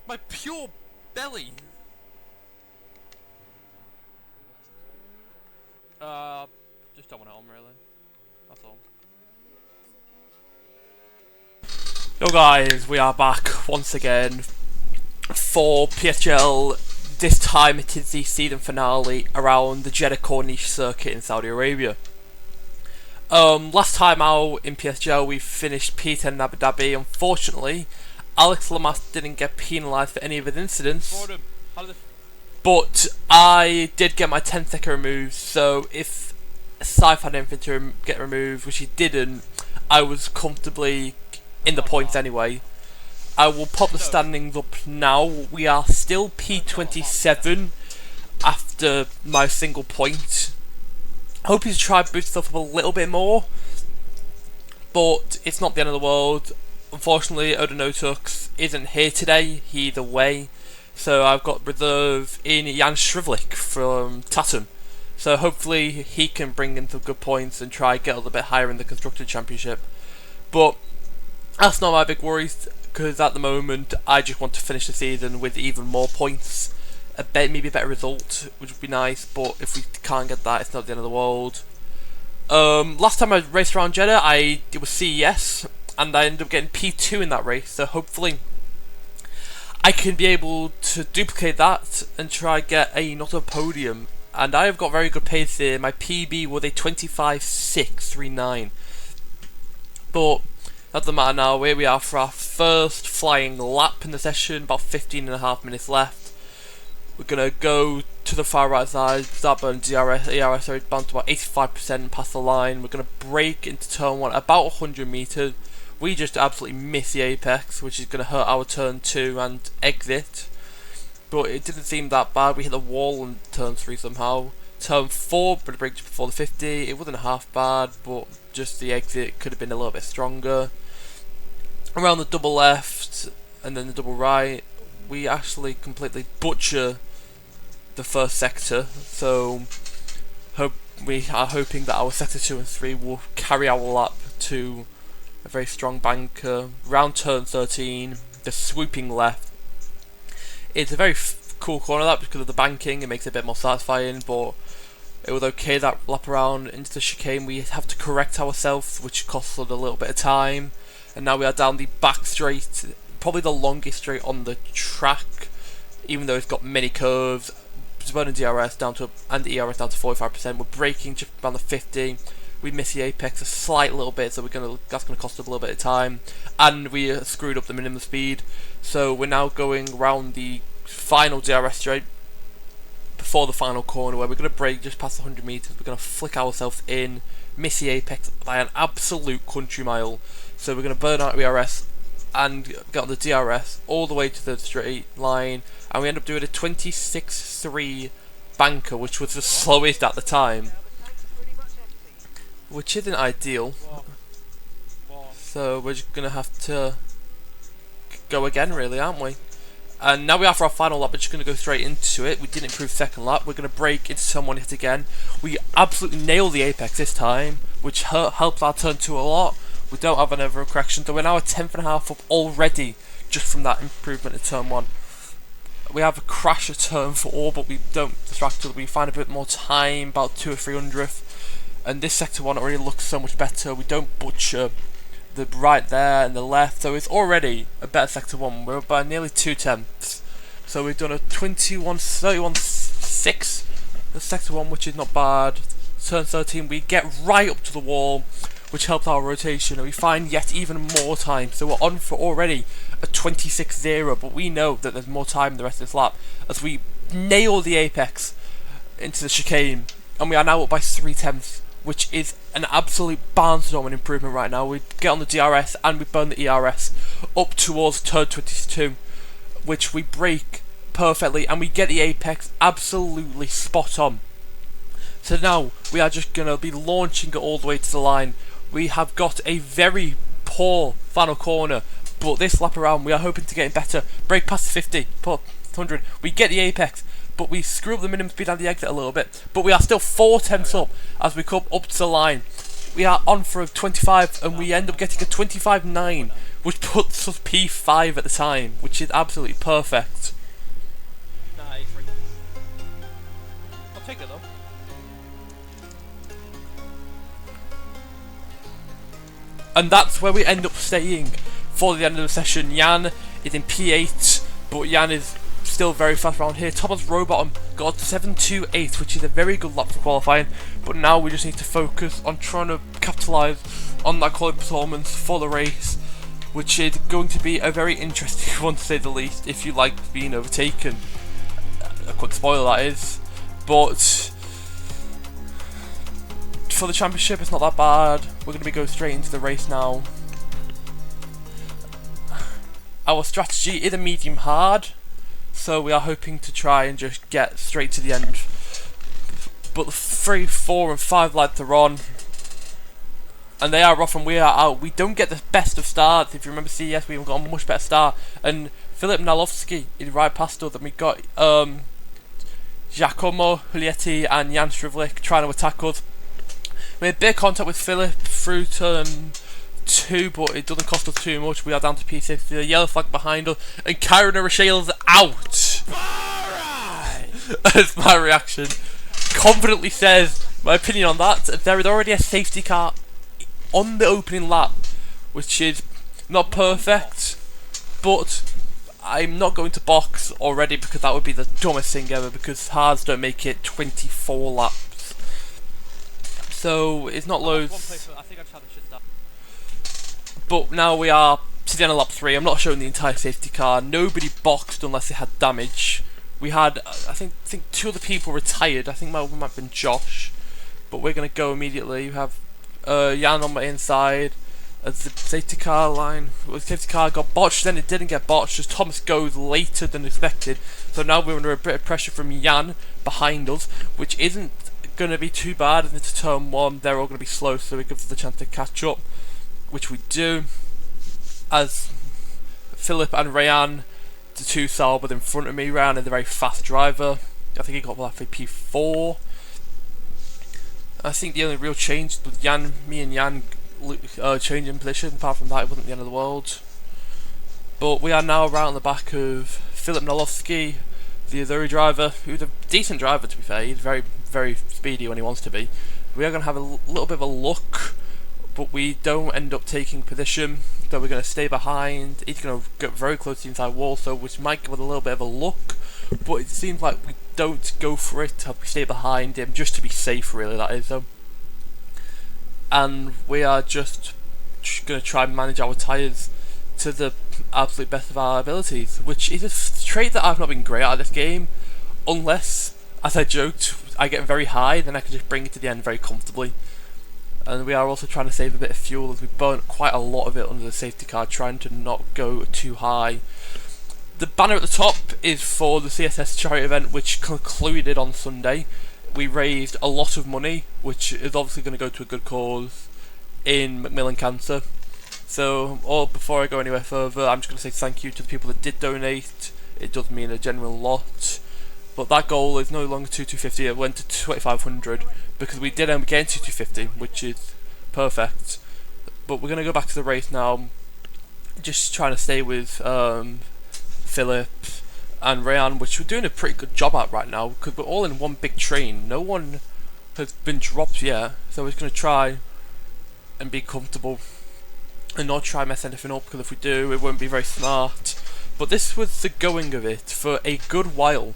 My pure belly. Just don't want it on really. That's all. Yo guys, we are back once again for PSGL. This time it is the season finale around the Jeddah Corniche circuit in Saudi Arabia. Last time out in PSGL we finished P10 in Abu Dhabi. Unfortunately, Alex Lamas didn't get penalised for any of his incidents. But I did get my 10 sticker removed, so if Saif had anything to get removed, which he didn't, I was comfortably in the points anyway. I will pop the standings up now. We are still P27 after my single point. Hoping to try to boost stuff up a little bit more, but it's not the end of the world. Unfortunately, Odinotux isn't here today, he's away. So I've got reserve in Jan Shrivlik from Tatum. So hopefully he can bring in some good points and try get a little bit higher in the Constructor Championship. But that's not my big worries, because at the moment I just want to finish the season with even more points. Maybe a better result, which would be nice, but if we can't get that, it's not the end of the world. Last time I raced around Jeddah, it was CES, and I ended up getting P2 in that race, so hopefully I can be able to duplicate that and try get another podium. And I have got very good pace here. My PB was a 25.639. But that doesn't matter now. Here we are for our first flying lap in the session. About 15.5 minutes left. We're going to go to the far right side. Starburn ERS are down to about 85% past the line. We're going to brake into turn 1 about 100 meters. We just absolutely miss the apex, which is going to hurt our turn 2 and exit. But it didn't seem that bad. We hit the wall in turn 3 somehow. Turn 4, but brake just before the 50. It wasn't half bad, but just the exit could have been a little bit stronger. Around the double left and then the double right, we actually completely butcher the first sector. So we are hoping that our sector 2 and 3 will carry our lap to a very strong banker. Round turn 13, the swooping left. It's a very cool corner that because of the banking, it makes it a bit more satisfying, but it was okay that lap around into the chicane. We have to correct ourselves, which costs us a little bit of time, and now we are down the back straight, probably the longest straight on the track, even though it's got many curves. Burning DRS down to and ERS down to 45%. We're braking just around the 50. We miss the apex a slight little bit, so that's gonna cost us a little bit of time, and we screwed up the minimum speed. So we're now going around the final DRS straight before the final corner, where we're gonna brake just past 100 meters. We're gonna flick ourselves in, miss the apex by an absolute country mile. So we're gonna burn out ERS and get on the DRS all the way to the straight line, and we end up doing a 26.3 banker, which was the slowest at the time, which isn't ideal. So we're just gonna have to go again, really, aren't we? And now we are for our final lap. We're just gonna go straight into it. We didn't improve second lap. We're gonna brake into someone hit again. We absolutely nailed the apex this time, which helps our turn 2 a lot. We don't have another correction, so we're now a 10.5 up already just from that improvement in turn 1. We have a crash at turn 4, but we don't distract it. We find a bit more time, about 2 or 300th. And this sector 1 already looks so much better. We don't butcher the right there and the left, so it's already a better sector 1. We're by nearly 2/10. So we've done a 21.31.6 the sector 1, which is not bad. Turn 13, we get right up to the wall, which helps our rotation, and we find yet even more time. So we're on for already a 26.0, but we know that there's more time in the rest of this lap as we nail the apex into the chicane, and we are now up by 3/10, which is an absolute barnstorming improvement right now. We get on the DRS and we burn the ERS up towards turn 22, which we brake perfectly, and we get the apex absolutely spot on. So now we are just going to be launching it all the way to the line. We have got a very poor final corner, but this lap around we are hoping to get better. Brake past 50, put 100, we get the apex, but we screw up the minimum speed and the exit a little bit. But we are still 4/10 up as we come up to the line. We are on for a 25, and we end up getting a 25.9, which puts us P5 at the time, which is absolutely perfect. Nah, A3. I'll take it though. And that's where we end up staying for the end of the session. Jan is in P8, but Jan is still very fast around here. Thomas Robottom got 7.28, which is a very good lap for qualifying, but now we just need to focus on trying to capitalise on that quality performance for the race, which is going to be a very interesting one to say the least, if you like being overtaken. A quick spoiler that is, but for the championship it's not that bad. We're going to be going straight into the race now. Our strategy is a medium hard, so we are hoping to try and just get straight to the end. But the 3, 4 and 5 lads are on, and they are off and we are out. We don't get the best of starts. If you remember CES, we've got a much better start, and Filip Nalovsky is right past us, and we got Giacomo Hulietti and Jan Strivlik trying to attack us. We had a bit of contact with Filip through turn 2, but it doesn't cost us too much. We are down to P6, the yellow flag behind us, and Kyron Rochelle's out. That's my reaction. Confidently says my opinion on that. There is already a safety car on the opening lap, which is not perfect, but I'm not going to box already because that would be the dumbest thing ever, because hards don't make it 24 laps. So it's not loads. But now we are to the end of lap 3. I'm not showing the entire safety car. Nobody boxed unless they had damage. We had, I think 2 other people retired. I think one might have been Josh. But we're going to go immediately. We have Jan on my inside. As the safety car line, the safety car got botched, then it didn't get botched as Thomas goes later than expected. So now we're under a bit of pressure from Jan behind us, which isn't going to be too bad. And into turn 1, they're all going to be slow, so it gives us a chance to catch up, which we do. As Filip and Rayan, the 2 Sauber in front of me. Rayan is a very fast driver. I think he got roughly P4. I think the only real change was me and Jan changing position. Apart from that, it wasn't the end of the world. But we are now right on the back of Filip Nalovsky, the Azuri driver, who's a decent driver to be fair. He's very, very speedy when he wants to be. We are going to have a little bit of a look, but we don't end up taking position, so we're going to stay behind. He's going to get very close to the inside wall, so which might give us a little bit of a look, but it seems like we don't go for it. We stay behind him just to be safe, really, that is. And we are just going to try and manage our tyres to the absolute best of our abilities, which is a trait that I've not been great at this game, unless, as I joked, I get very high, then I can just bring it to the end very comfortably. And we are also trying to save a bit of fuel, as we burnt quite a lot of it under the safety car, trying to not go too high. The banner at the top is for the CSS charity event, which concluded on Sunday. We raised a lot of money, which is obviously going to go to a good cause in Macmillan Cancer. So, before I go anywhere further, I'm just going to say thank you to the people that did donate. It does mean a genuine lot. But that goal is no longer 2,250, it went to 2,500, because we did end up getting 2,250, which is perfect. But we're going to go back to the race now, just trying to stay with Filip and Rayan, which we're doing a pretty good job at right now, because we're all in one big train. No one has been dropped yet, so we're just going to try and be comfortable and not try and mess anything up, because if we do, it won't be very smart. But this was the going of it for a good while,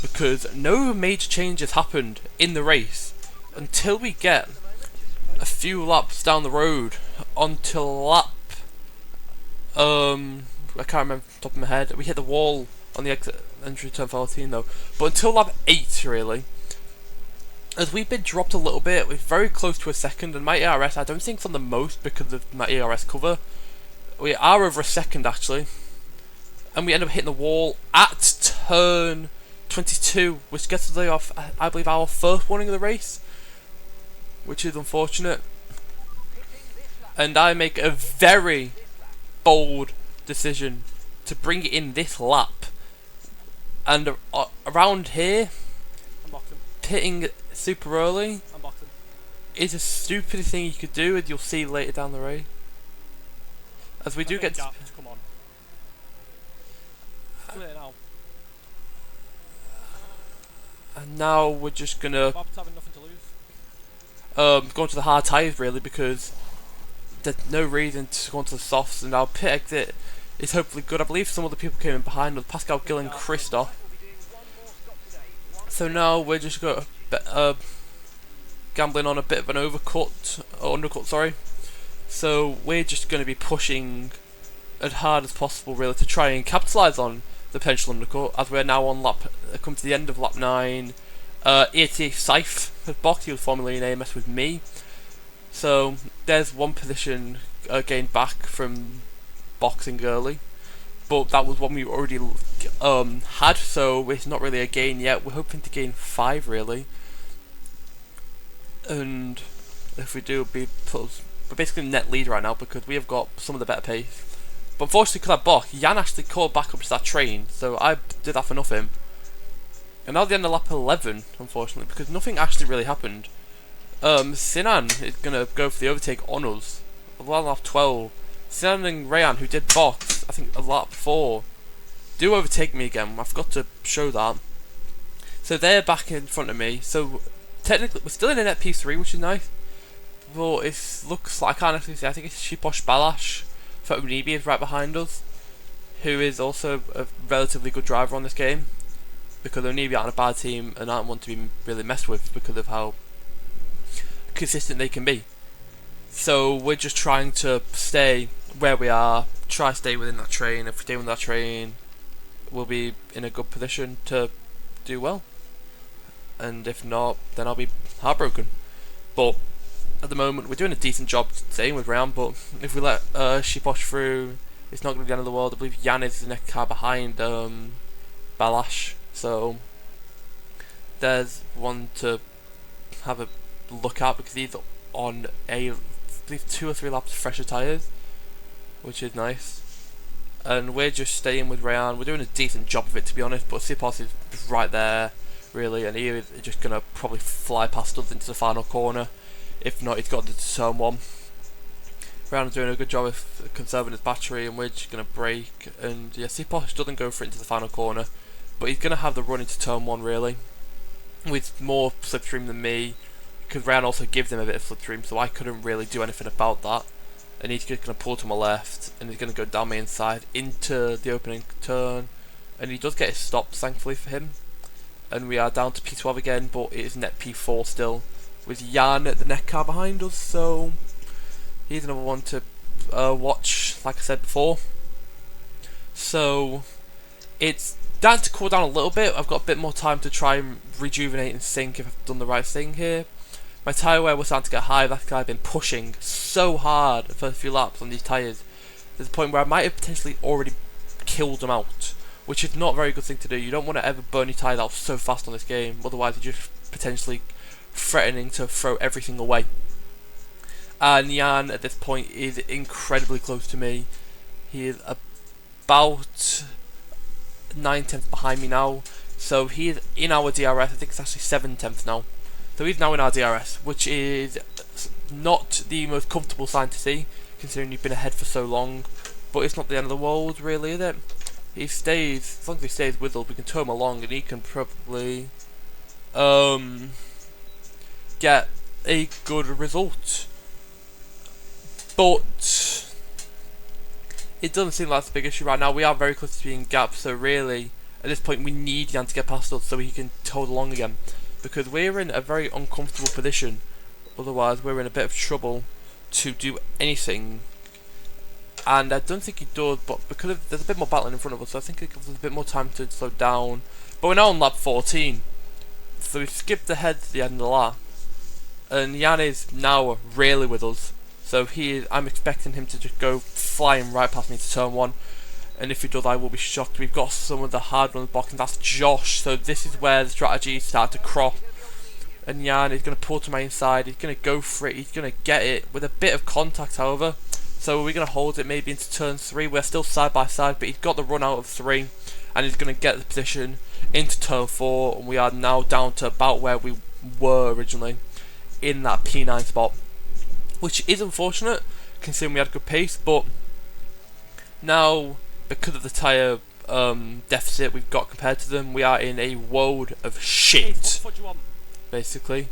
because no major changes happened in the race until we get a few laps down the road, until lap I can't remember off the top of my head. We hit the wall on the exit entry turn 14 though, but until lap 8 really, as we've been dropped a little bit. We're very close to a second, and my ERS, I don't think it's on the most because of my ERS cover. We are over a second actually, and we end up hitting the wall at turn 22, which gets us off, I believe, our first warning of the race, which is unfortunate. And I make a very bold decision to bring it in this lap, and around here, pitting super early is a stupid thing you could do, and you'll see later down the race. as we do get to, gaps, come on. Clear now. and now we're just gonna Bob's having nothing to lose. go into the hard tyres really, because there's no reason to go into the softs, and our pit exit is hopefully good. I believe some other people came in behind with Pascal, Gill and Christoph. So now we're just going gambling on a bit of an undercut, sorry. So we're just going to be pushing as hard as possible really to try and capitalise on the potential undercut, as we're now on come to the end of lap 9. ETA Scythe has boxed, he was formerly in AMS with me. So there's one position gained back from boxing early, but that was one we already had, so it's not really a gain yet. We're hoping to gain 5 really, and if we do, we're basically net lead right now because we have got some of the better pace. But unfortunately, because I boxed, Jan actually caught back up to that train, so I did that for nothing. And now the end of lap 11, unfortunately, because nothing actually really happened. Sinan is going to go for the overtake on us. Well, lap 12. Sinan and Rayan, who did box, I think a lap 4, do overtake me again. I forgot to show that. So they're back in front of me. So technically, we're still in a net P3, which is nice. But it looks like, I can't actually see, I think it's Shiposh Balash for Onibi is right behind us, who is also a relatively good driver on this game, because Onibi aren't a bad team and aren't one to be really messed with because of how consistent they can be. So we're just trying to stay where we are, try to stay within that train. If we stay within that train, we'll be in a good position to do well, and if not, then I'll be heartbroken. But at the moment we're doing a decent job staying with Ram, but if we let Shiposh through, it's not going to be the end of the world. I believe Jan is the next car behind Balash, so there's one to have a look at, because he's on I believe 2 or 3 laps of fresher tyres, which is nice. And we're just staying with Rayan. We're doing a decent job of it, to be honest, but Sipos is right there really, and he is just going to probably fly past us into the final corner. If not, he's got the turn 1. Rayan's doing a good job of conserving his battery, and we're just going to brake. And yeah, Sipos doesn't go for it into the final corner, but he's going to have the run into turn 1 really, with more slipstream than me, because Rayan also gives him a bit of slipstream, so I couldn't really do anything about that. And he's just going to pull to my left, and he's going to go down my inside into the opening turn, and he does get his stops, thankfully for him. And we are down to P12 again, but it is net P4 still, with Jan at the next car behind us, so he's another one to watch, like I said before. So it's down to cool down a little bit. I've got a bit more time to try and rejuvenate and think if I've done the right thing here. My tyre wear was starting to get high. That guy had been pushing so hard for a few laps on these tyres. There's a point where I might have potentially already killed them out, which is not a very good thing to do. You don't want to ever burn your tyres out so fast on this game, otherwise you're just potentially threatening to throw everything away. And Jan at this point is incredibly close to me. He is about 9/10 behind me now, so he is in our DRS. I think it's actually 7/10 now. So he's now in our DRS, which is not the most comfortable sign to see, considering you've been ahead for so long. But it's not the end of the world, really, is it? He stays, as long as he stays with us, we can tow him along, and he can probably get a good result. But it doesn't seem like that's a big issue right now. We are very close to being gapped, so really, at this point, we need Jan to get past us so he can tow along again, because we're in a very uncomfortable position. Otherwise, we're in a bit of trouble to do anything. And I don't think he does, but because there's a bit more battling in front of us, so I think it gives us a bit more time to slow down. But we're now on lap 14, so we've skipped ahead to the end of the lap, and Jan is now really with us. So I'm expecting him to just go flying right past me to turn 1, and if he does, I will be shocked. We've got some of the hard runs blocking. That's Josh, so this is where the strategies start to crop. And Jan is going to pull to my inside. He's going to go for it. He's going to get it with a bit of contact, however. So we're going to hold it maybe into turn 3. We're still side by side, but he's got the run out of 3, and he's going to get the position into turn 4. And we are now down to about where we were originally, in that P9 spot, which is unfortunate considering we had good pace. But Now, because of the tyre deficit we've got compared to them, we are in a world of Hey, shit, what do you want? basically.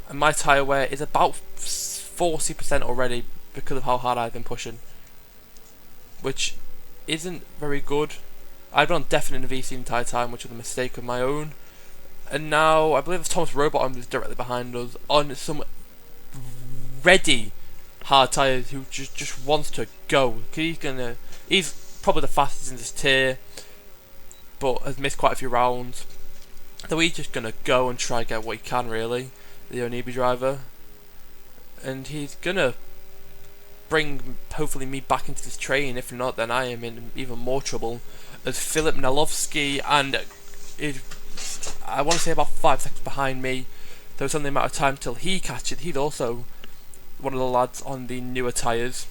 And my tyre wear is about 40% already because of how hard I've been pushing, which isn't very good. I've been on definite in the VC the entire time, which was a mistake of my own. And now I believe it's Thomas Robot is directly behind us on some ready hard tyres who just wants to go. He's probably the fastest in this tier, but has missed quite a few rounds. So he's just gonna go and try to get what he can, really, the Onibi driver. And he's gonna bring hopefully me back into this train. If not, then I am in even more trouble, as Filip Nalovsky and I want to say about 5 seconds behind me. There was only a matter of time till he catches. He's also one of the lads on the newer tyres,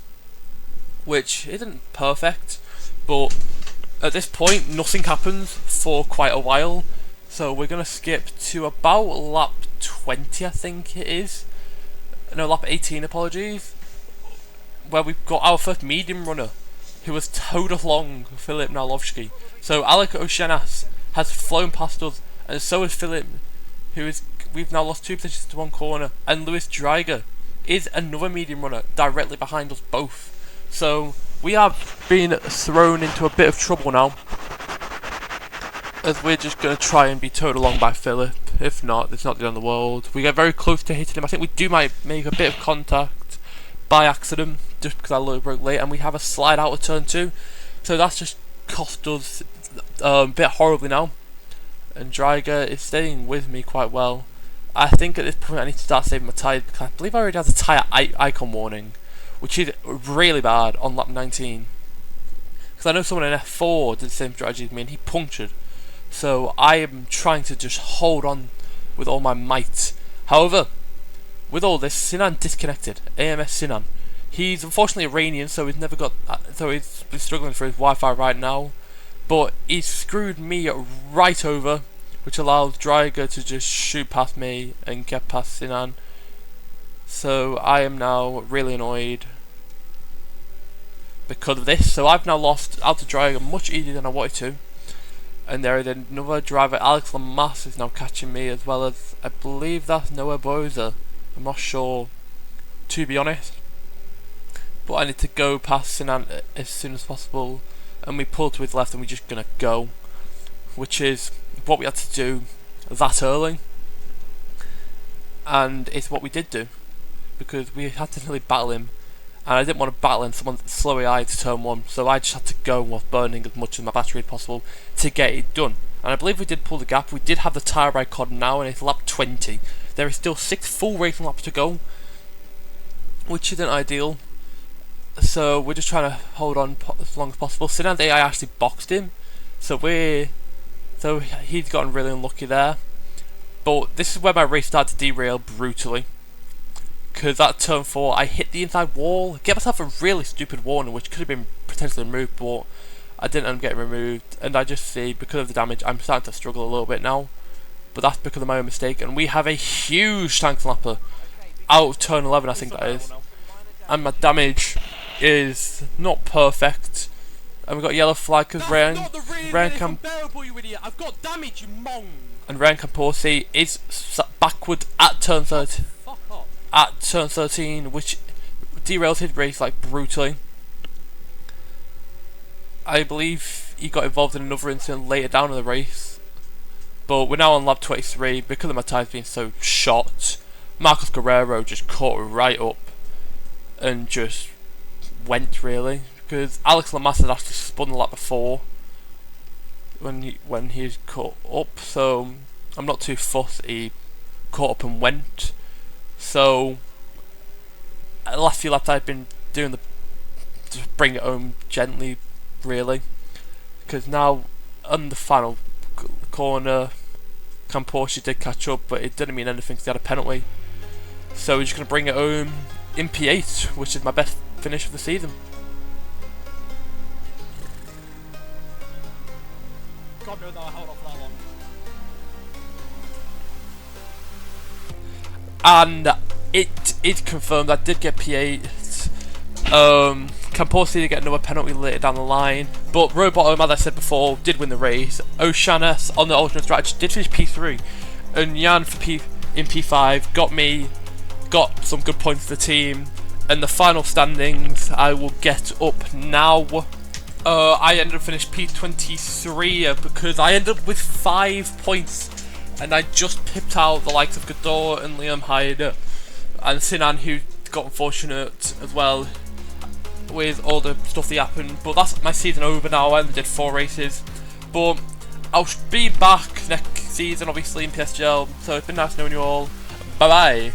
which isn't perfect, but at this point nothing happens for quite a while. So we're going to skip to about lap 20, I think it is. No, lap 18, apologies, where we've got our first medium runner, who has towed along Filip Nalovsky. So Alec Oceanas has flown past us, and so has Filip, we've now lost 2 positions to 1 corner, and Lewis Dreiger is another medium runner directly behind us both. So we are being thrown into a bit of trouble now, as we're just going to try and be towed along by Filip. If not, it's not the end of the world. We get very close to hitting him. I think we might make a bit of contact by accident, just because I broke late, and we have a slide out of turn 2. So that's just cost us a bit horribly now. And Dreiger is staying with me quite well. I think at this point I need to start saving my tyres, because I believe I already have the tyre icon warning, which is really bad on lap 19. Because I know someone in F4 did the same strategy as me and he punctured. So I am trying to just hold on with all my might. However, with all this, Sinan disconnected. AMS Sinan. He's unfortunately Iranian, so he's been struggling for his Wi-Fi right now. But he's screwed me right over, which allows Dreiger to just shoot past me and get past Sinan. So I am now really annoyed because of this. So I've now lost out to Dreiger much easier than I wanted to. And there is another driver, Alex Lamas, is now catching me, as well as, I believe that's Noah Boza. I'm not sure, to be honest. But I need to go past Sinan as soon as possible. And we pull to his left and we're just going to go. Which is what we had to do that early. And it's what we did do. Because we had to nearly battle him. And I didn't want to battle in someone slowy eyed to turn 1, so I just had to go while burning as much of my battery as possible to get it done. And I believe we did pull the gap. We did have the tyre icon now, and it's lap 20. There is still 6 full racing laps to go, which isn't ideal. So we're just trying to hold on as long as possible. Sinan AI actually boxed him, so he's gotten really unlucky there. But this is where my race started to derail brutally. Because at turn 4 I hit the inside wall, gave myself a really stupid warning which could have been potentially removed, but I didn't end up getting removed, and I just see because of the damage I'm starting to struggle a little bit now, but that's because of my own mistake. And we have a huge tank slapper out of turn 11, I think that is, and my damage is not perfect, and we've got a yellow flag because Ryan Camporsi is backward at turn 13. At turn 13, which derails his race like brutally. I believe he got involved in another incident later down in the race, but we're now on lap 23 because of my tyres being so shot. Marcos Guerrero just caught right up and just went, really, because Alex Lamas had actually spun the lap before when he caught up, so I'm not too fussed. He caught up and went. So, the last few laps I've been doing just bring it home gently, really, because now on the final corner, Camporsi did catch up, but it didn't mean anything because he had a penalty. So we're just going to bring it home in P8, which is my best finish of the season. God knows I held off that long. And it is confirmed I did get P8. can possibly get another penalty later down the line. But Rowbottom, as I said before, did win the race. O'Shaughnessy on the alternate strategy did finish P3, and Jan for in P5 got some good points for the team. And the final standings I will get up now. I ended up finished P23 because I ended up with 5 points, and I just pipped out the likes of Godot and Liam Hyde and Sinan, who got unfortunate as well with all the stuff that happened. But that's my season over now. I only did 4 races, but I'll be back next season obviously in PSGL, so it's been nice knowing you all. Bye bye.